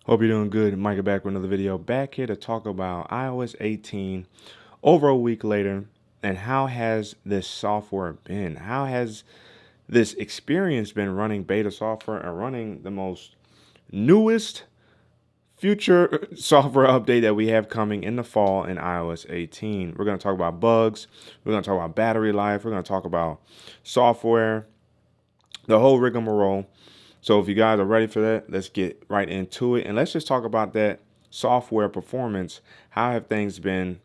Hope you're doing good. Micah back with another video. Back here to talk about iOS 18 over a week later, and how has this software been? How has this experience been running beta software and running the most newest future software update that we have coming in the fall in iOS 18? We're going to talk about bugs. We're going to talk about battery life. We're going to talk about software, the whole rigmarole. So if you guys are ready for that, let's get right into it. And let's just talk about that software performance. How have things been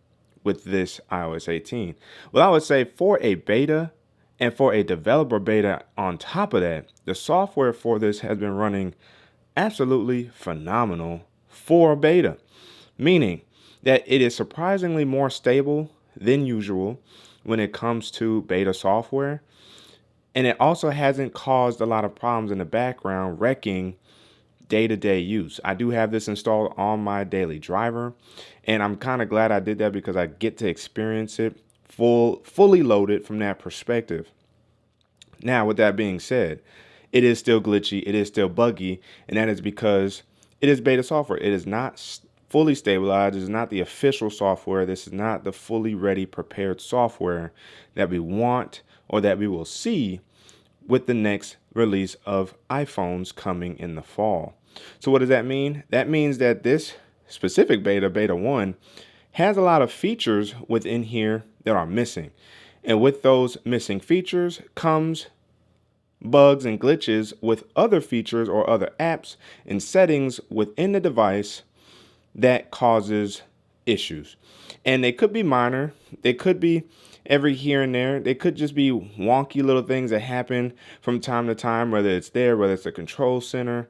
with this iOS 18? Well, I would say for a beta and for a developer beta on top of that, the software for this has been running absolutely phenomenal for a beta, meaning that it is surprisingly more stable than usual when it comes to beta software. And it also hasn't caused a lot of problems in the background, wrecking day-to-day use. I do have this installed on my daily driver, and I'm kind of glad I did that because I get to experience it fully loaded from that perspective. Now, with that being said, it is still glitchy, it is still buggy, and that is because it is beta software. It is not fully stabilized. It is not the official software. This is not the fully ready, prepared software that we want or that we will see with the next release of iPhones coming in the fall. So what does that mean? That means that this specific beta 1, has a lot of features within here that are missing. And with those missing features comes bugs and glitches with other features or other apps and settings within the device that causes issues. And they could be minor, they could be every here and there, they could just be wonky little things that happen from time to time, whether it's there, whether it's the control center.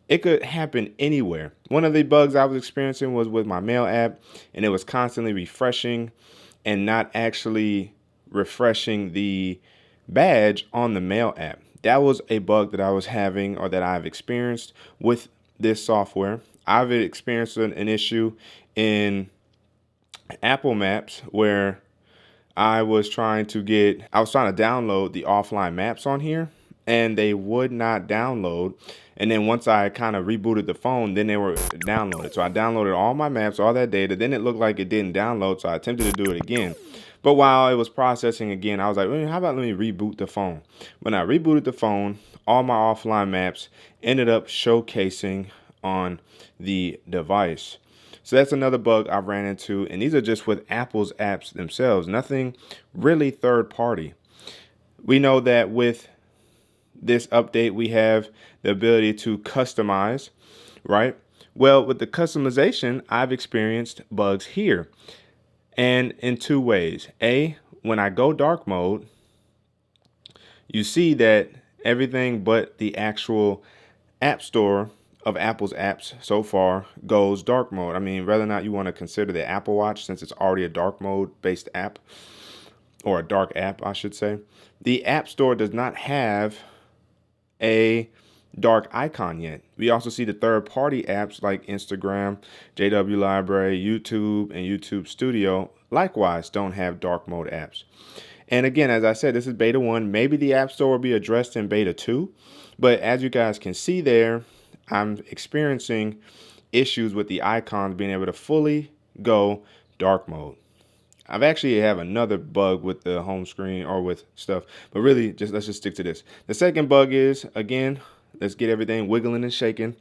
It could happen anywhere. One of the bugs I was experiencing was with my mail app, and it was constantly refreshing and not actually refreshing the badge on the mail app. That was a bug that I was having, or that I've experienced with this software. I've experienced an issue in Apple Maps where I was trying to download the offline maps on here, and they would not download. And then once I kind of rebooted the phone, then they were downloaded. So I downloaded all my maps, all that data. Then it looked like it didn't download, so I attempted to do it again. But while it was processing again, I was like, how about let me reboot the phone? When I rebooted the phone, all my offline maps ended up showcasing on the device. So that's another bug I've ran into, and these are just with Apple's apps themselves, nothing really third party. We know that with this update, we have the ability to customize, right? Well, with the customization, I've experienced bugs here, and in two ways. A, when I go dark mode, you see that everything but the actual app store of Apple's apps so far goes dark mode. I mean, whether or not you want to consider the Apple Watch, since it's already a dark mode based app, or a dark app, I should say, the App Store does not have a dark icon yet. We also see the third-party apps like Instagram, JW Library, YouTube, and YouTube Studio likewise don't have dark mode apps. And again, as I said, this is beta 1. Maybe the App Store will be addressed in beta 2. But as you guys can see there, I'm experiencing issues with the icons being able to fully go dark mode. I've actually have another bug with the home screen or with stuff, but really let's just stick to this. The second bug is, again, let's get everything wiggling and shaking.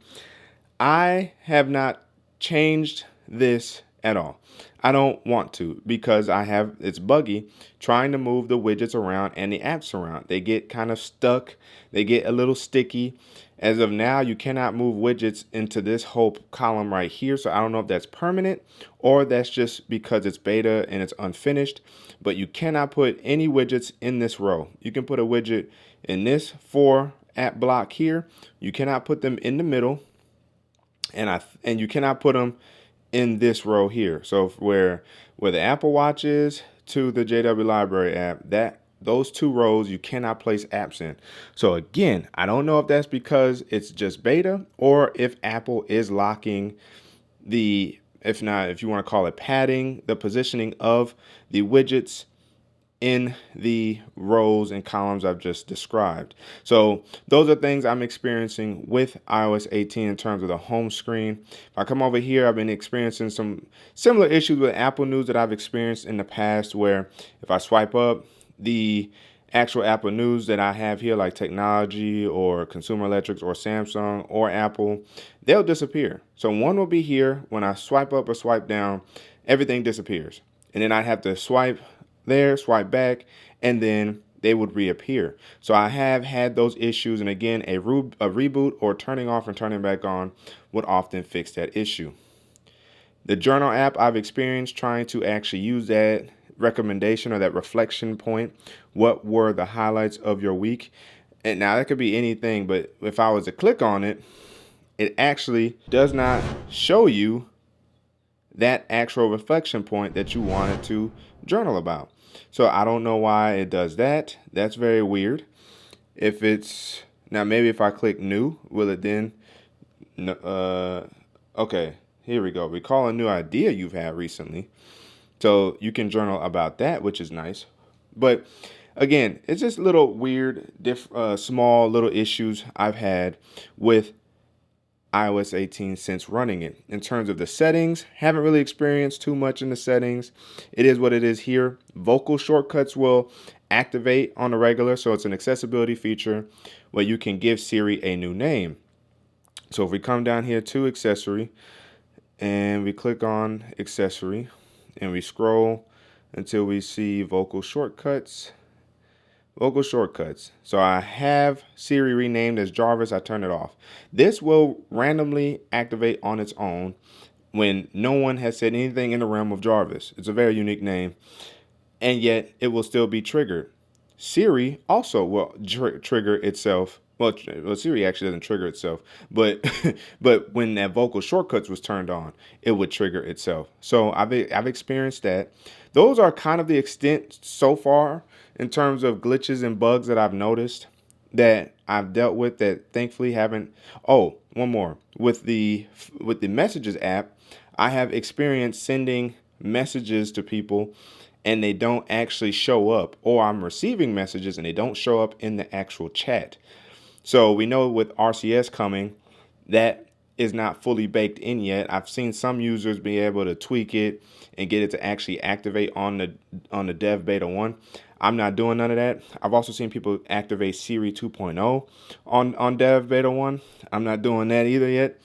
I have not changed this at all. I don't want to, because it's buggy trying to move the widgets around and the apps around. They get kind of stuck. They get a little sticky. As of now, you cannot move widgets into this whole column right here. So I don't know if that's permanent or that's just because it's beta and it's unfinished, but you cannot put any widgets in this row. You can put a widget in this 4 app block here. You cannot put them in the middle, and you cannot put them in this row here. So where the Apple Watch is to the JW Library app, those 2 rows you cannot place apps in. So again, I don't know if that's because it's just beta, or if Apple is locking if you want to call it padding, the positioning of the widgets in the rows and columns I've just described. So those are things I'm experiencing with iOS 18 in terms of the home screen. If I come over here, I've been experiencing some similar issues with Apple News that I've experienced in the past, where if I swipe up, the actual Apple News that I have here, like technology or consumer electrics or Samsung or Apple, they'll disappear. So one will be here. When I swipe up or swipe down, everything disappears. And then I'd have to swipe there, swipe back, and then they would reappear. So I have had those issues. And again, a reboot or turning off and turning back on would often fix that issue. The journal app, I've experienced trying to actually use that recommendation or that reflection point. What were the highlights of your week? And now that could be anything, but if I was to click on it, it actually does not show you that actual reflection point that you wanted to journal about. So I don't know why it does that. That's very weird. If it's now, maybe if I click new, will it then? Okay, here we go. Recall a new idea you've had recently. So you can journal about that, which is nice. But again, it's just little weird, small little issues I've had with iOS 18 since running it. In terms of the settings, haven't really experienced too much in the settings. It is what it is here. Vocal shortcuts will activate on the regular, so it's an accessibility feature where you can give Siri a new name. So if we come down here to accessory and we click on accessory and we scroll until we see vocal shortcuts. Vocal shortcuts. So I have Siri renamed as Jarvis. I turn it off. This will randomly activate on its own when no one has said anything in the realm of Jarvis. It's a very unique name, and yet it will still be triggered. Siri also will trigger itself. Well, Siri actually doesn't trigger itself, but but when that vocal shortcuts was turned on, it would trigger itself. So I've experienced that. Those are kind of the extent so far in terms of glitches and bugs that I've noticed that I've dealt with that thankfully haven't. Oh, one more with the Messages app, I have experienced sending messages to people and they don't actually show up, or I'm receiving messages and they don't show up in the actual chat. So we know with RCS coming, that is not fully baked in yet. I've seen some users be able to tweak it and get it to actually activate on the dev beta 1. I'm not doing none of that. I've also seen people activate Siri 2.0 on dev beta 1. I'm not doing that either yet.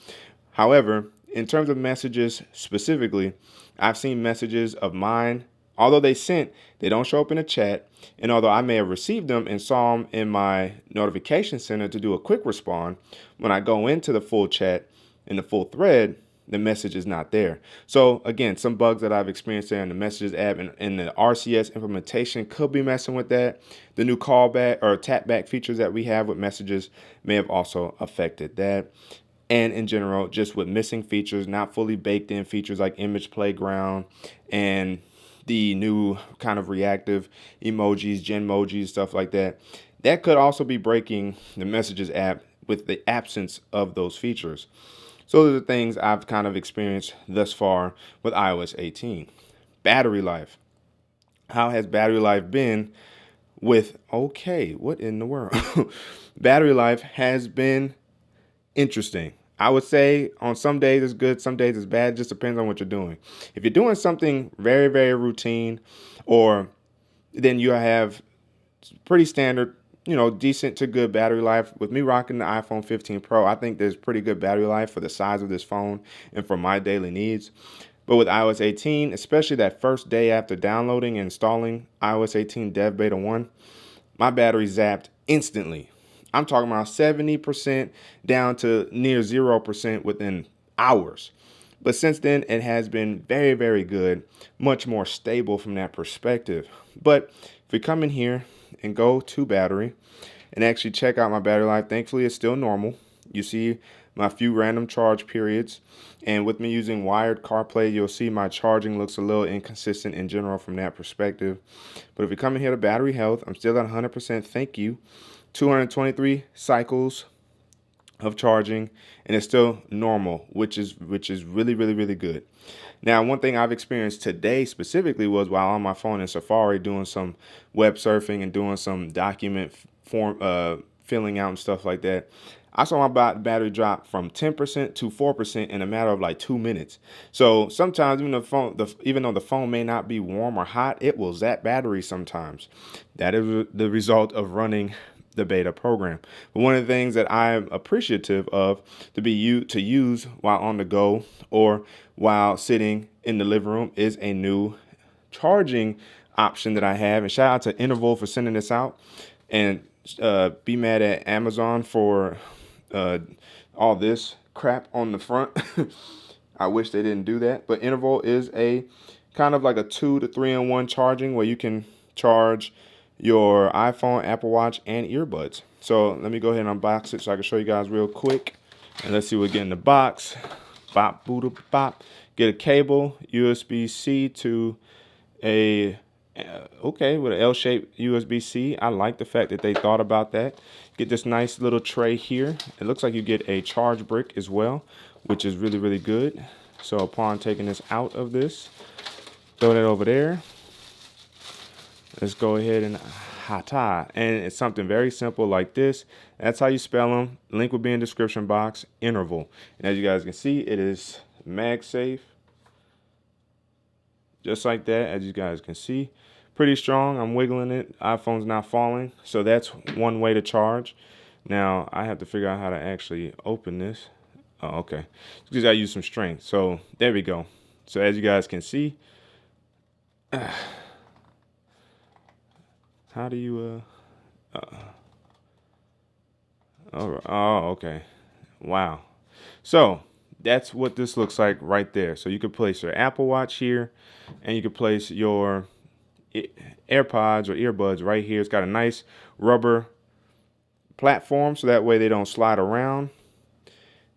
However, in terms of messages specifically, I've seen messages of mine, although they don't show up in the chat. And although I may have received them and saw them in my notification center to do a quick respond, when I go into the full chat in the full thread, the message is not there. So again, some bugs that I've experienced there in the Messages app and the RCS implementation could be messing with that. The new callback or tap back features that we have with Messages may have also affected that. And in general, just with missing features, not fully baked in features like image playground and the new kind of reactive emojis, genmojis, stuff like that. That could also be breaking the Messages app with the absence of those features. So those are the things I've kind of experienced thus far with iOS 18. Battery life. How has battery life been with, okay, what in the world? Battery life has been interesting. I would say on some days it's good, some days it's bad. It just depends on what you're doing. If you're doing something very, very routine, or then you have pretty standard, decent to good battery life. With me rocking the iPhone 15 Pro, I think there's pretty good battery life for the size of this phone and for my daily needs. But with iOS 18, especially that first day after downloading and installing iOS 18 Dev Beta 1, my battery zapped instantly. I'm talking about 70% down to near 0% within hours. But since then, it has been very, very good, much more stable from that perspective. But if we come in here and go to battery and actually check out my battery life, thankfully it's still normal. You see my few random charge periods. And with me using wired CarPlay, you'll see my charging looks a little inconsistent in general from that perspective. But if we come in here to battery health, I'm still at 100%. Thank you. 223 cycles of charging, and it's still normal, which is really good. Now, one thing I've experienced today specifically was while on my phone in Safari doing some web surfing and doing some document form filling out and stuff like that. I saw my battery drop from 10% to 4% in a matter of like 2 minutes. So sometimes even though the phone may not be warm or hot, it will zap battery sometimes. That is the result of running the beta program. But one of the things that I'm appreciative of to use while on the go or while sitting in the living room is a new charging option that I have. And shout out to Interval for sending this out. And be mad at Amazon for all this crap on the front. I wish they didn't do that. But Interval is a kind of like a 2 to 3-in-1 charging where you can charge your iPhone, Apple Watch, and earbuds. So let me go ahead and unbox it so I can show you guys real quick. And let's see what we get in the box. Bop, boodle, bop. Get a cable, USB-C to a okay, with an L-shaped USB-C. I like the fact that they thought about that. Get this nice little tray here. It looks like you get a charge brick as well, which is really good. So upon taking this out of this, throw that over there. Let's go ahead and hata. And it's something very simple like this. That's how you spell them. Link will be in the description box. Interval. And as you guys can see, it is MagSafe. Just like that, as you guys can see. Pretty strong. I'm wiggling it. iPhone's not falling. So that's one way to charge. Now, I have to figure out how to actually open this. Oh, okay. Just gotta use some strength. So there we go. So as you guys can see, how do you all right. Oh, okay. Wow. So that's what this looks like right there. So you could place your Apple Watch here, and you could place your AirPods or earbuds right here. It's got a nice rubber platform, so that way they don't slide around.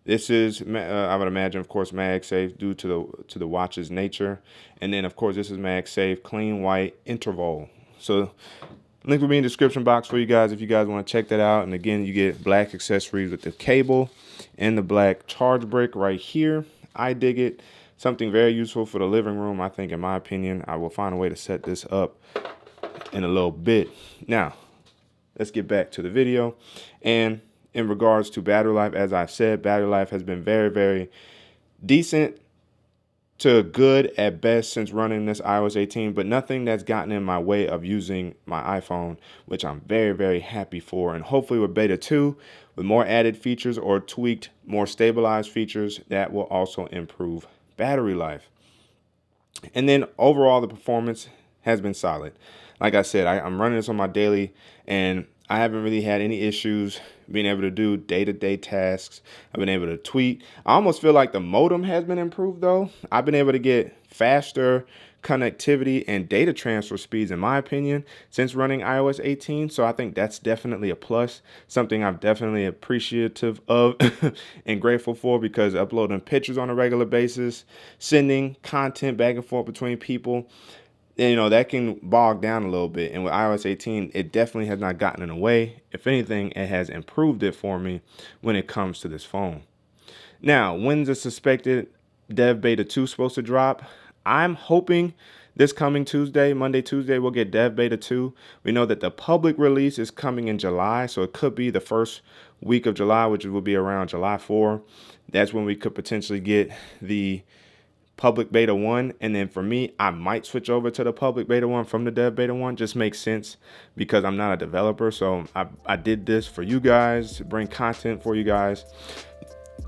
This is, I would imagine, of course, MagSafe due to the watch's nature. And then, of course, this is MagSafe Clean White Interval. So link will be in the description box for you guys if you guys want to check that out. And again, you get black accessories with the cable and the black charge brick right here. I dig it. Something very useful for the living room, I think, in my opinion. I will find a way to set this up in a little bit. Now, let's get back to the video. And in regards to battery life, as I've said, battery life has been very decent to good at best since running this iOS 18, but nothing that's gotten in my way of using my iPhone, which I'm very happy for. And hopefully with beta 2, with more added features or tweaked, more stabilized features, that will also improve battery life. And then overall, the performance has been solid. Like I said, I'm running this on my daily, and I haven't really had any issues being able to do day-to-day tasks. I've been able to tweet. I almost feel like the modem has been improved, though. I've been able to get faster connectivity and data transfer speeds, in my opinion, since running iOS 18. So I think that's definitely a plus, something I'm definitely appreciative of and grateful for, because uploading pictures on a regular basis, sending content back and forth between people, you know, that can bog down a little bit. And with iOS 18, it definitely has not gotten in the way. If anything, it has improved it for me when it comes to this phone. Now, when's the suspected Dev Beta 2 supposed to drop? I'm hoping this coming Tuesday, Monday, Tuesday, we'll get Dev Beta 2. We know that the public release is coming in July, so it could be the first week of July, which will be around July 4. That's when we could potentially get the public beta 1. And then for me, I might switch over to the public beta 1 from the dev beta 1. Just makes sense because I'm not a developer. So I did this for you guys, to bring content for you guys.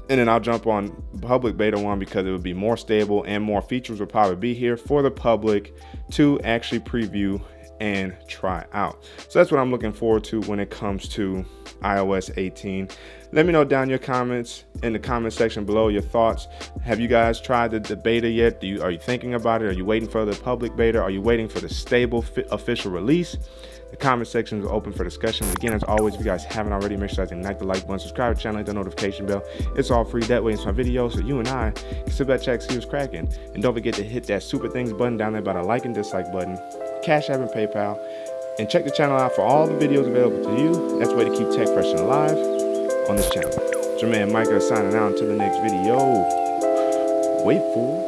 And then I'll jump on public beta 1 because it would be more stable and more features will probably be here for the public to actually preview and try out. So that's what I'm looking forward to when it comes to iOS 18. Let me know down your comments in the comment section below your thoughts. Have you guys tried the beta yet? Are you thinking about it? Are you waiting for the public beta? Are you waiting for the stable official release? The comment section is open for discussion. Again, as always, if you guys haven't already, make sure to ignite the like button, subscribe to the channel, hit the notification bell. It's all free. That way it's my video, so you and I can sit back, check, see what's cracking. And don't forget to hit that super things button down there by the like and dislike button, Cash App and PayPal. And check the channel out for all the videos available to you. That's the way to keep tech fresh and alive on this channel. It's your man Micah signing out until the next video. Wait for